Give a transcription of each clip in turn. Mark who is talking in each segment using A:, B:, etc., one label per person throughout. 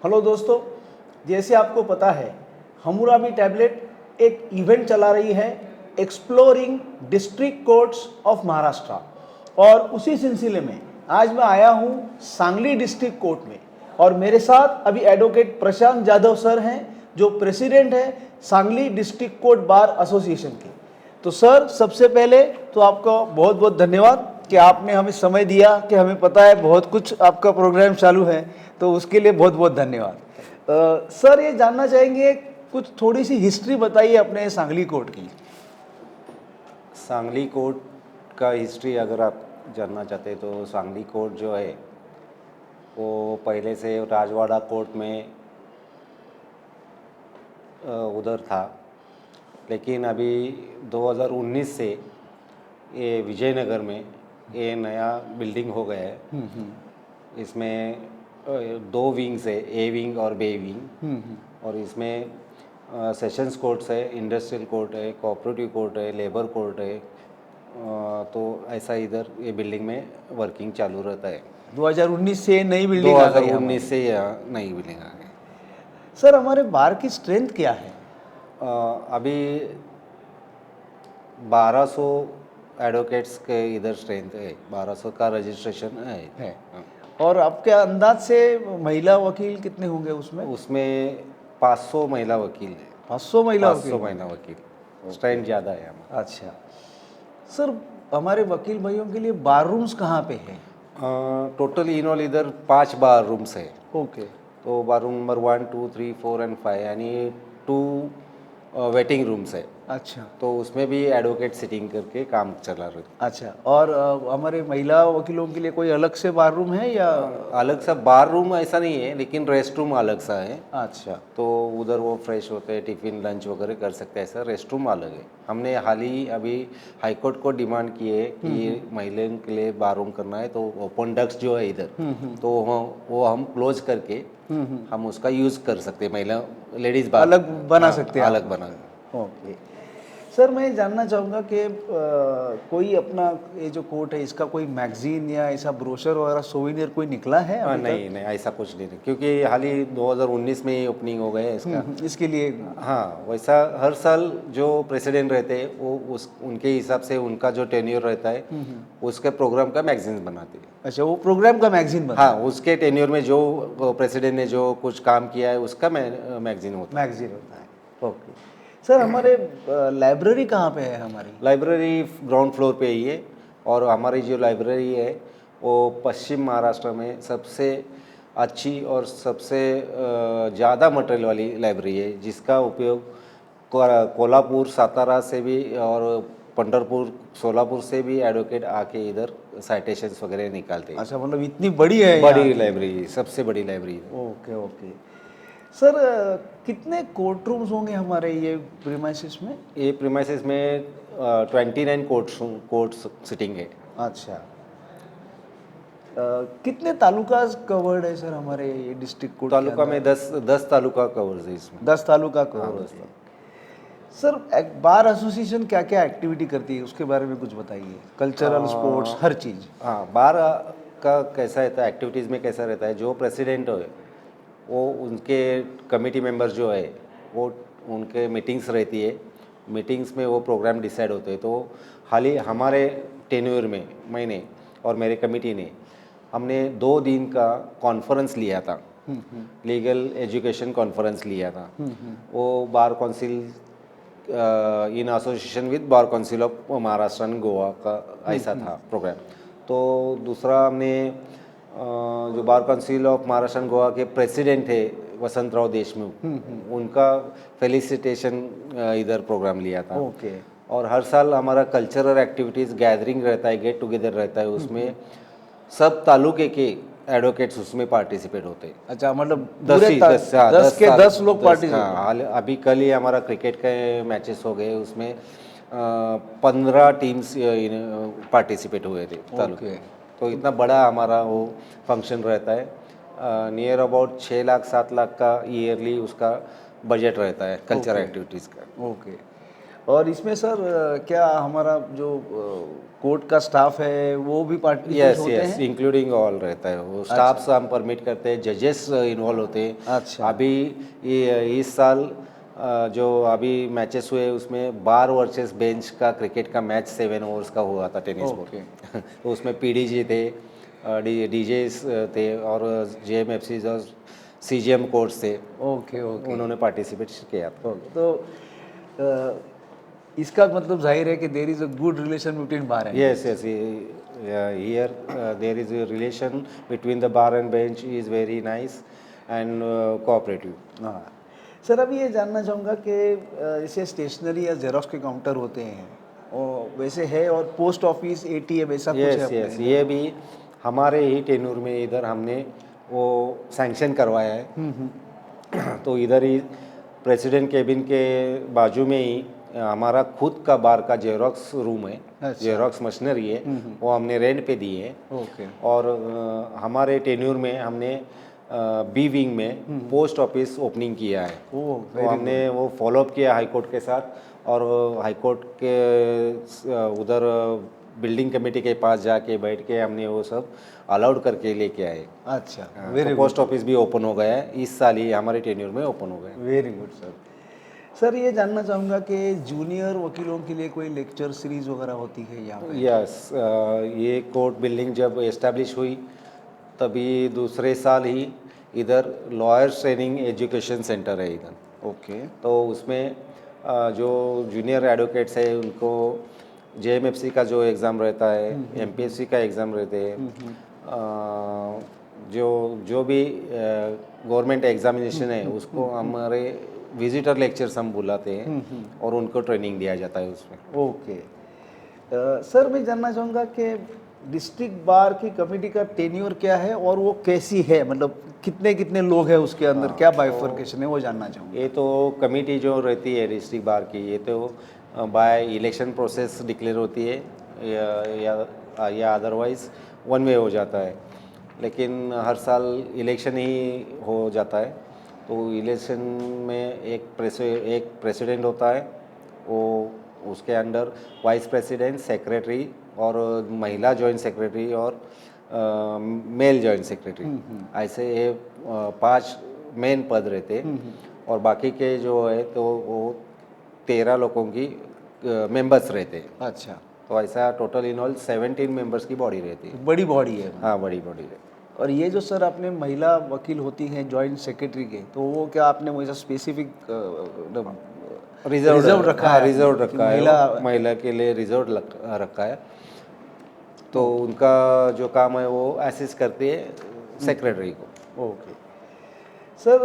A: Hello दोस्तों, जैसे आपको पता है हमूराबी टैबलेट एक इवेंट चला रही है exploring district courts of Maharashtra, और उसी सिलसिले में आज मैं आया हूं सांगली डिस्ट्रिक्ट कोर्ट में। और मेरे साथ अभी एडवोकेट प्रशांत जाधव सर हैं जो प्रेसिडेंट है Sangli district court bar association के। तो सर, सबसे पहले तो आपका बहुत बहुत धन्यवाद कि आपने हमें समय दिया, कि हमें पता है बहुत कुछ आपका प्रोग्राम चालू है, तो उसके लिए बहुत बहुत धन्यवाद। सर, ये जानना चाहेंगे कुछ थोड़ी सी हिस्ट्री बताइए अपने सांगली कोर्ट की।
B: सांगली कोर्ट का हिस्ट्री अगर आप जानना चाहते हैं तो सांगली कोर्ट जो है वो पहले से राजवाड़ा कोर्ट में उधर था, लेकिन अभी 2019 से ये विजयनगर में ये नया बिल्डिंग हो गया है। इसमें दो विंग्स है, ए विंग और बे विंग। और इसमें सेशंस कोर्ट्स है, इंडस्ट्रियल कोर्ट है, कोऑपरेटिव कोर्ट है, लेबर कोर्ट है। तो ऐसा इधर ये बिल्डिंग में वर्किंग चालू रहता है।
A: 2019 से नई बिल्डिंग आ गई
B: 2019 से यहाँ नई बिल्डिंग आ गई।
A: सर, हमारे बार की स्ट्रेंथ क्या है?
B: अभी 1200 एडवोकेट्स के इधर स्ट्रेंथ है, 1200 का रजिस्ट्रेशन है।
A: और आपके अंदाज से महिला वकील कितने होंगे उसमें?
B: उसमें 500 महिला वकील है।
A: 500 महिला
B: 500 महिला वकील, स्ट्रेंथ ज़्यादा है हमारा।
A: अच्छा सर, हमारे वकील भाइयों के लिए बार रूम्स कहाँ पे हैं?
B: टोटल इन ऑल इधर 5 बार रूम्स है।
A: ओके।
B: तो बार रूम नंबर 1, 2, 3, 4 एंड 5 यानी 2 वेटिंग रूम्स है।
A: अच्छा।
B: तो उसमें भी एडवोकेट सिटिंग करके काम चला रहे।
A: अच्छा, और हमारे महिला वकीलों के लिए कोई अलग से बार रूम है या?
B: अलग सा बार रूम ऐसा नहीं है, लेकिन रेस्ट रूम अलग सा है।
A: अच्छा।
B: तो उधर वो फ्रेश होते हैं, टिफ़िन लंच वगैरह कर सकते हैं, ऐसा रेस्ट रूम अलग है। हमने हाल ही अभी हाई कोर्ट को डिमांड की है कि महिलाओं के लिए बार रूम करना है, तो ओपन डेस्क जो है इधर तो वो हम क्लोज करके हम उसका यूज़ कर सकते हैं। महिला लेडीज़ बार
A: अलग बना सकते हैं,
B: अलग बना।
A: ओके। सर, मैं जानना चाहूँगा कि कोई अपना ये जो कोर्ट है इसका कोई मैगजीन या ऐसा ब्रोशर वगैरह सोविनियर कोई निकला है अभी तक?
B: नहीं नहीं, ऐसा कुछ नहीं, क्योंकि हाल ही 2019 में ही ओपनिंग हो गया है इसका।
A: इसके लिए
B: हाँ, वैसा हर साल जो प्रेसिडेंट रहते हैं वो उनके हिसाब से उनका जो टेन्योर रहता है उसके प्रोग्राम का मैगजीन बनाते हैं।
A: अच्छा, वो प्रोग्राम का मैगजीन बना?
B: हाँ, उसके टेन्योर में जो प्रेसिडेंट ने जो कुछ काम किया है उसका मैगजीन होता है।
A: मैगजीन होता है, ओके। सर, हमारे लाइब्रेरी कहाँ पे है? हमारी
B: लाइब्रेरी ग्राउंड फ्लोर पे ही है, और हमारी जो लाइब्रेरी है वो पश्चिम महाराष्ट्र में सबसे अच्छी और सबसे ज़्यादा मटेरियल वाली लाइब्रेरी है, जिसका उपयोग कोल्हापुर, सातारा से भी और पंढरपुर, सोलापुर से भी एडवोकेट आके इधर साइटेशंस वगैरह निकालते हैं।
A: अच्छा, मतलब इतनी बड़ी है?
B: बड़ी लाइब्रेरी, सबसे बड़ी लाइब्रेरी।
A: Okay okay. सर, कितने कोर्ट रूम्स होंगे हमारे ये प्रीमाइसेस में?
B: ये प्रीमाइसेस में 29 कोर्ट्स सिटिंग है।
A: अच्छा। कितने तालुका कवर्ड है सर हमारे ये डिस्ट्रिक्ट कोर्ट?
B: तालुका में 10 तालुका कवर्स है इसमें।
A: 10 तालुका कवर होते हैं। सर, एक बार एसोसिएशन क्या क्या एक्टिविटी करती है उसके बारे में कुछ बताइए। कल्चरल, स्पोर्ट्स, हर चीज़।
B: हाँ, बार का कैसा रहता है, एक्टिविटीज़ में कैसा रहता है, जो प्रेसिडेंट है वो उनके कमेटी मेंबर्स जो है वो उनके मीटिंग्स रहती है, मीटिंग्स में वो प्रोग्राम डिसाइड होते हैं। तो हाल ही हमारे टेन्योर में मैंने और मेरे कमेटी ने हमने 2 दिन का कॉन्फ्रेंस लिया था, लीगल एजुकेशन कॉन्फ्रेंस लिया था। वो bar council in association with bar council of Maharashtra and Goa का ऐसा था प्रोग्राम। तो दूसरा हमने जो bar council of Maharashtra and Goa के प्रेसिडेंट थे वसंतराव देशमुख, उनका फेलिसिटेशन इधर प्रोग्राम लिया था।
A: ओके।
B: और हर साल हमारा कल्चरल एक्टिविटीज़ गैदरिंग रहता है, गेट टुगेदर रहता है, उसमें सब तालुके के एडवोकेट्स उसमें पार्टिसिपेट होते हैं।
A: अच्छा, मतलब
B: 10
A: के 10 लोग पार्टिसिपेट?
B: हाँ, अभी कल ही हमारा क्रिकेट के मैचेस हो गए, उसमें 15 टीम्स पार्टिसिपेट हुए थे तालुके। तो इतना बड़ा हमारा वो फंक्शन रहता है। नियर अबाउट 6 लाख 7 लाख का ईयरली उसका बजट रहता है कल्चरल एक्टिविटीज़ का।
A: ओके। और इसमें सर क्या हमारा जो कोर्ट का स्टाफ है वो भी पार्टिसिपेट
B: यस
A: होते
B: यस
A: हैं?
B: इंक्लूडिंग ऑल रहता है वो स्टाफ्स हम परमिट करते हैं, जजेस इन्वॉल्व होते हैं।
A: अच्छा।
B: अभी इस साल जो अभी मैचेस हुए उसमें बार वर्सेस बेंच का क्रिकेट का मैच 7 ओवर्स का हुआ था टेनिस
A: ओके।
B: बोर्ड तो उसमें पीडीजी थे, डीजेस थे और जेएमएफसी और सीजीएम कोर्ट्स थे,
A: ओके ओके
B: उन्होंने पार्टिसिपेट किया था।
A: ओके। तो अ, इसका मतलब जाहिर है कि there is a good relation between bar and
B: Yes, yes. Here there is a relation between the bar and bench is very nice and cooperative.
A: हाँ सर, अभी ये जानना चाहूँगा कि जैसे स्टेशनरी या जेरोक्स के काउंटर होते हैं और वैसे है, और पोस्ट ऑफिस एटीएम ऐसा कुछ है
B: Yes,
A: अपने
B: yes.
A: इधर?
B: ये भी हमारे ही टेनूर में इधर हमने वो सैंक्शन करवाया है। तो इधर ही प्रेसिडेंट केबिन के बाजू में ही हमारा खुद का बार का जेरोक्स रूम है,
A: अच्छा।
B: जेरोक्स मशीनरी है, वो हमने रेंट पे दी है।
A: ओके।
B: और हमारे टेन्यूर में हमने बी विंग में पोस्ट ऑफिस ओपनिंग किया है।
A: ओह
B: तो हमने वो फॉलोअप किया हाई कोर्ट के साथ, और हाई कोर्ट के उधर बिल्डिंग कमेटी के पास जाके बैठ के हमने वो सब अलाउड करके लेके आए।
A: अच्छा,
B: तो पोस्ट ऑफिस भी ओपन हो गया है इस साल ही हमारे टेन्यूर में ओपन हो गया है।
A: Very good sir. सर ये जानना चाहूँगा कि जूनियर वकीलों के लिए कोई लेक्चर सीरीज वगैरह होती है यहाँ पे?
B: यस, ये कोर्ट बिल्डिंग जब एस्टेब्लिश हुई तभी दूसरे साल ही इधर लॉयर्स ट्रेनिंग एजुकेशन सेंटर है इधर।
A: ओके।
B: तो उसमें जो जूनियर एडवोकेट्स है उनको जेएमएफसी का जो एग्ज़ाम रहता है, एमपीएससी का एग्ज़ाम रहते हैं, जो जो भी गवर्नमेंट एग्जामिनेशन है उसको हमारे विजिटर लेक्चर्स हम बुलाते हैं और उनको ट्रेनिंग दिया जाता है उसमें।
A: ओके। सर मैं जानना चाहूँगा कि डिस्ट्रिक्ट बार की कमेटी का टेन्योर क्या है और वो कैसी है, मतलब कितने कितने लोग हैं उसके अंदर, क्या बाइफर्केशन है वो जानना चाहूँगा।
B: ये तो कमेटी जो रहती है डिस्ट्रिक्ट बार की, ये तो बाय इलेक्शन प्रोसेस डिक्लेयर होती है या अदरवाइज वन वे हो जाता है, लेकिन हर साल इलेक्शन ही हो जाता है। तो इलेक्शन में एक प्रेसिडेंट होता है, वो उसके अंडर वाइस प्रेसिडेंट, सेक्रेटरी और महिला जॉइंट सेक्रेटरी और मेल जॉइंट सेक्रेटरी, ऐसे ये 5 मेन पद रहते हैं। और बाकी के जो है तो वो 13 लोगों की मेंबर्स रहते हैं।
A: अच्छा,
B: तो ऐसा टोटल इन ऑल 17 मेंबर्स की बॉडी रहती है।
A: बड़ी बॉडी है।
B: हाँ, बड़ी बॉडी रहती है।
A: और ये जो सर आपने महिला वकील होती हैं जॉइंट सेक्रेटरी के, तो वो क्या आपने वैसा स्पेसिफिक रिजर्व रखा है?
B: रिजर्व
A: कि
B: रखा है, वो महिला के लिए रिजर्व रखा है। तो उनका जो काम है वो असिस्ट करती है सेक्रेटरी को।
A: ओके। सर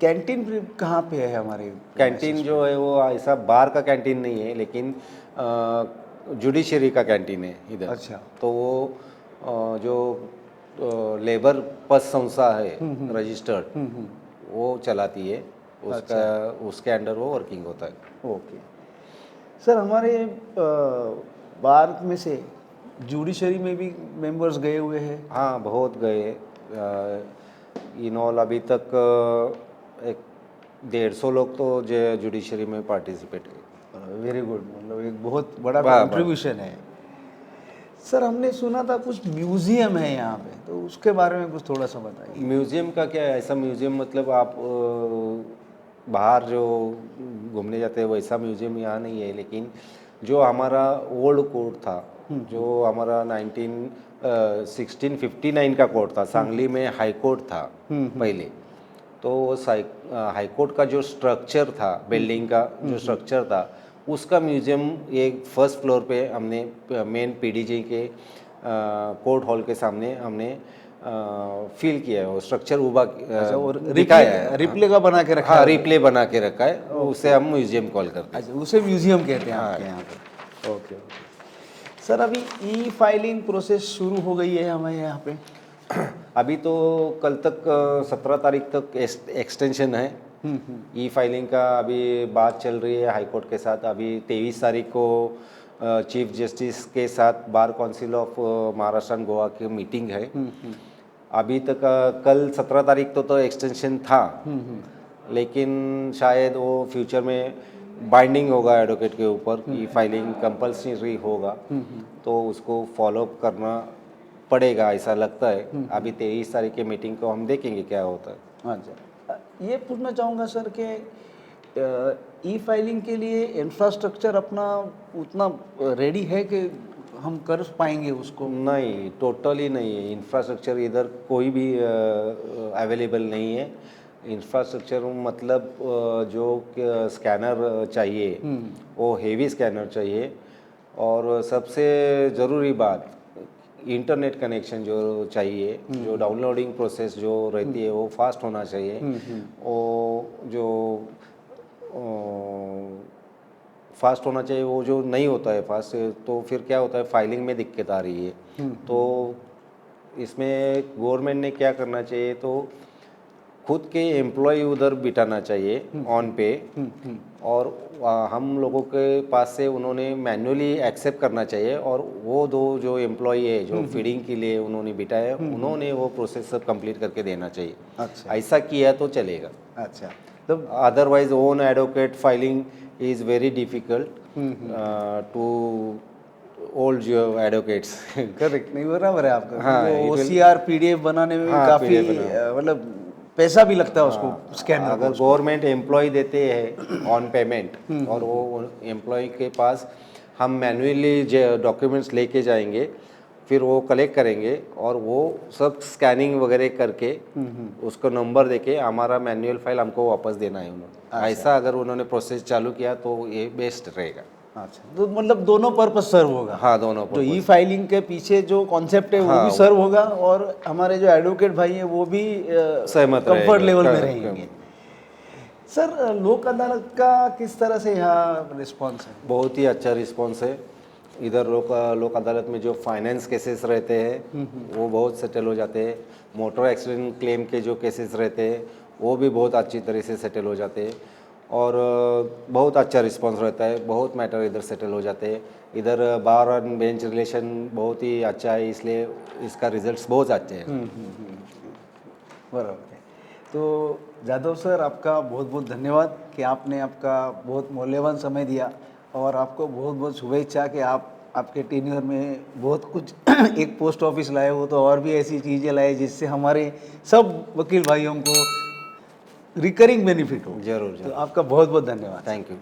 A: कैंटीन कहाँ पे है हमारे?
B: कैंटीन जो है वो ऐसा बार का कैंटीन नहीं है, लेकिन जुडिशरी का कैंटीन है इधर।
A: अच्छा।
B: तो वो जो लेबर पद संस्था है रजिस्टर्ड, वो चलाती है, उसका उसके अंडर वो वर्किंग होता है।
A: ओके। सर हमारे बार में से जुडिशरी में भी मेंबर्स गए हुए हैं?
B: हाँ, बहुत गए। इन ऑल अभी तक एक 150 लोग तो जुडिशरी में पार्टिसिपेट है।
A: वेरी गुड, मतलब एक बहुत बड़ा
B: वाह,
A: कंट्रीब्यूशन है। सर हमने सुना था कुछ म्यूजियम है यहाँ पे, तो उसके बारे में कुछ थोड़ा सा बताइए।
B: म्यूज़ियम का क्या है? ऐसा म्यूज़ियम मतलब आप बाहर जो घूमने जाते हैं वैसा म्यूज़ियम यहाँ नहीं है, लेकिन जो हमारा ओल्ड कोर्ट था, जो हमारा 1659 का कोर्ट था, सांगली में हाई कोर्ट था पहले। तो वो हाई कोर्ट का जो स्ट्रक्चर था, बिल्डिंग का जो स्ट्रक्चर था, उसका म्यूज़ियम एक फर्स्ट फ्लोर पे हमने मेन पीडीजी के कोर्ट हॉल के सामने हमने फील किया है, वो स्ट्रक्चर
A: और
B: दिखाया है।
A: रिप्ले का बना के रखा
B: हाँ,
A: है?
B: रिप्ले बना के रखा है, उसे हम म्यूज़ियम कॉल करते हैं।
A: अच्छा, उसे म्यूजियम कहते हैं
B: हाँ।
A: आपके यहाँ पे? Okay okay. सर अभी ई फाइलिंग प्रोसेस शुरू हो गई है हमारे यहाँ पे?
B: अभी तो कल तक 17 तारीख तक एक्सटेंशन है ई फाइलिंग का। अभी बात चल रही है हाई कोर्ट के साथ। अभी 23 तारीख को चीफ जस्टिस के साथ bar council of Maharashtra and Goa की मीटिंग है। अभी तक कल 17 तारीख तो एक्सटेंशन था, लेकिन शायद वो फ्यूचर में बाइंडिंग होगा एडवोकेट के ऊपर कि फाइलिंग कंपल्सरी होगा, तो उसको फॉलो करना पड़ेगा ऐसा लगता है। अभी 23 तारीख की मीटिंग को हम देखेंगे क्या होता है।
A: अच्छा, ये पूछना चाहूँगा सर कि ई फाइलिंग के लिए इंफ्रास्ट्रक्चर अपना उतना रेडी है कि हम कर पाएंगे उसको?
B: नहीं, टोटली नहीं है इंफ्रास्ट्रक्चर, इधर कोई भी अवेलेबल नहीं है इंफ्रास्ट्रक्चर। मतलब जो स्कैनर चाहिए वो हेवी स्कैनर चाहिए, और सबसे ज़रूरी बात इंटरनेट कनेक्शन जो चाहिए, जो डाउनलोडिंग प्रोसेस जो रहती है वो फास्ट होना चाहिए। वो जो फास्ट होना चाहिए, वो जो नहीं होता है फास्ट, तो फिर क्या होता है फाइलिंग में दिक्कत आ रही है। तो इसमें गवर्नमेंट ने क्या करना चाहिए, तो खुद के एम्प्लॉय उधर बिठाना चाहिए ऑन पे, और हम लोगों के पास से उन्होंने मैन्युअली एक्सेप्ट करना चाहिए, और वो दो जो एम्प्लॉय है जो फीडिंग के लिए उन्होंने बिठाया उन्होंने वो प्रोसेस सब कंप्लीट करके देना चाहिए।
A: अच्छा
B: ऐसा किया तो चलेगा।
A: अच्छा, तो
B: otherwise own advocate filing is very difficult to old जो एडवोकेट्स।
A: करेक्ट, नहीं बराबर है आपका।
B: हाँ,
A: वो
B: it will-
A: OCR PDF बनाने में भी
B: हाँ,
A: काफ़ी
B: PDF बनाना।
A: मतलब पैसा भी लगता है उसको, स्कैनर
B: अगर गवर्नमेंट एम्प्लॉय देते हैं ऑन पेमेंट और वो एम्प्लॉय के पास हम मैन्युअली डॉक्यूमेंट्स लेके जाएंगे, फिर वो कलेक्ट करेंगे और वो सब स्कैनिंग वगैरह करके उसको नंबर देके हमारा मैनुअल फाइल हमको वापस देना है उन्होंने। ऐसा अगर उन्होंने प्रोसेस चालू किया तो ये बेस्ट रहेगा।
A: अच्छा, तो मतलब दोनों पर्पस सर्व होगा।
B: हाँ, दोनों
A: जो ई फाइलिंग के पीछे जो कॉन्सेप्ट है वो भी सर्व होगा, और हमारे जो एडवोकेट भाई हैं वो भी
B: सहमत
A: कंफर्ट
B: रहेगा।
A: लेवल में रहेंगे। सर, लोक अदालत का किस तरह से यहाँ रिस्पॉन्स है?
B: बहुत ही अच्छा रिस्पॉन्स है इधर। लोक अदालत में जो फाइनेंस केसेस रहते हैं वो बहुत सेटल हो जाते हैं। मोटर एक्सीडेंट क्लेम के जो केसेस रहते हैं वो भी बहुत अच्छी तरह से सेटल हो जाते हैं, और बहुत अच्छा रिस्पांस रहता है। बहुत मैटर इधर सेटल हो जाते हैं। इधर बार एंड बेंच रिलेशन बहुत ही अच्छा है, इसलिए इसका रिजल्ट्स बहुत अच्छे हैं।
A: बराबर है। तो जादव सर, आपका बहुत बहुत धन्यवाद कि आपने आपका बहुत मूल्यवान समय दिया, और आपको बहुत बहुत शुभेच्छा कि आप आपके टेन्योर में बहुत कुछ एक पोस्ट ऑफिस लाए हो, तो और भी ऐसी चीज़ें लाए जिससे हमारे सब वकील भाइयों को रिकरिंग बेनिफिट हो।
B: जरूर
A: तो
B: जरूर।
A: आपका बहुत बहुत धन्यवाद।
B: Thank you.